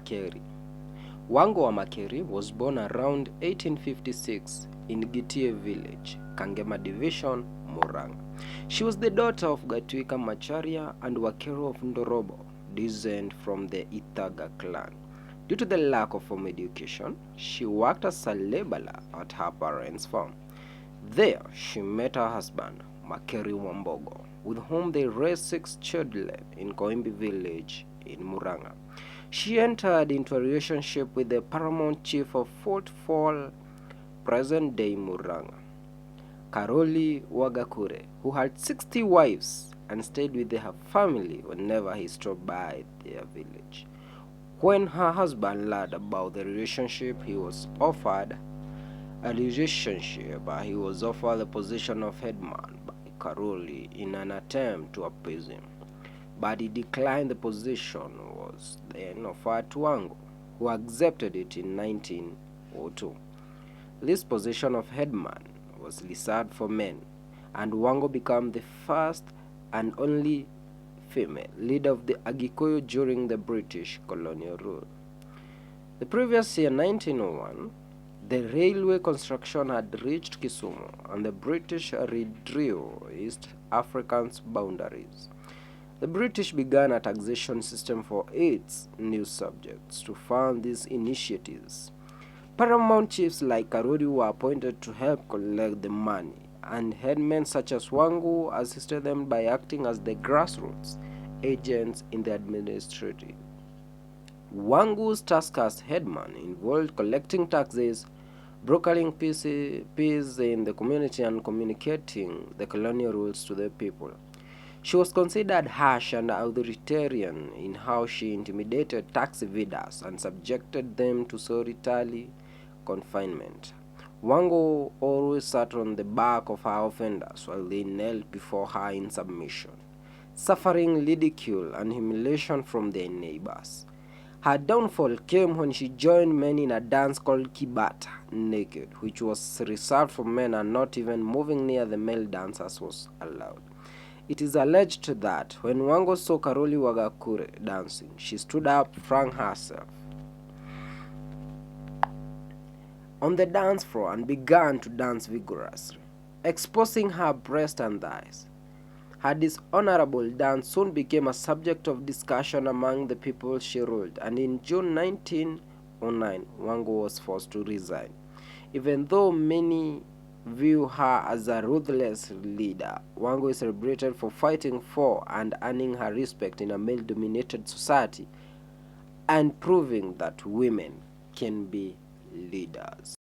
Makeri. Wangu Makeri was born around 1856 in Gitie village, Kangema division, Murang'a. She was the daughter of Gatwika Macharia and Wakero of Ndorobo, descent from the Ithaga clan. Due to the lack of formal education, she worked as a laborer at her parents' farm. There, she met her husband, Makeri Wambogo, with whom they raised 6 children in Koimbi village in Murang'a. She entered into a relationship with the paramount chief of Fort Fall, present-day Murang'a, Karoli Wagakure, who had 60 wives and stayed with her family whenever he stopped by their village. When her husband learned about the relationship, he was offered the position of headman by Karoli in an attempt to appease him. But he declined the position was then offered to Wangu, who accepted it in 1902. This position of headman was reserved for men, and Wangu became the first and only female leader of the Kikuyu during the British colonial rule. The previous year, 1901, the railway construction had reached Kisumu, and the British redrew East Africa's boundaries. The British began a taxation system for its new subjects to fund these initiatives. Paramount chiefs like Karuri were appointed to help collect the money, and headmen such as Wangu assisted them by acting as the grassroots agents in the administrative. Wangu's task as headman involved collecting taxes, brokering peace in the community, and communicating the colonial rules to the people. She was considered harsh and authoritarian in how she intimidated tax evaders and subjected them to solitary confinement. Wangu always sat on the back of her offenders while they knelt before her in submission, suffering ridicule and humiliation from their neighbors. Her downfall came when she joined men in a dance called Kibata, naked, which was reserved for men, and not even moving near the male dancers was allowed. It is alleged that when Wangu saw Karoli Wagakure dancing, she stood up, flung herself on the dance floor and began to dance vigorously, exposing her breast and thighs. Her dishonorable dance soon became a subject of discussion among the people she ruled, and in June 1909, Wangu was forced to resign. Even though many view her as a ruthless leader, Wangu is celebrated for fighting for and earning her respect in a male-dominated society and proving that women can be leaders.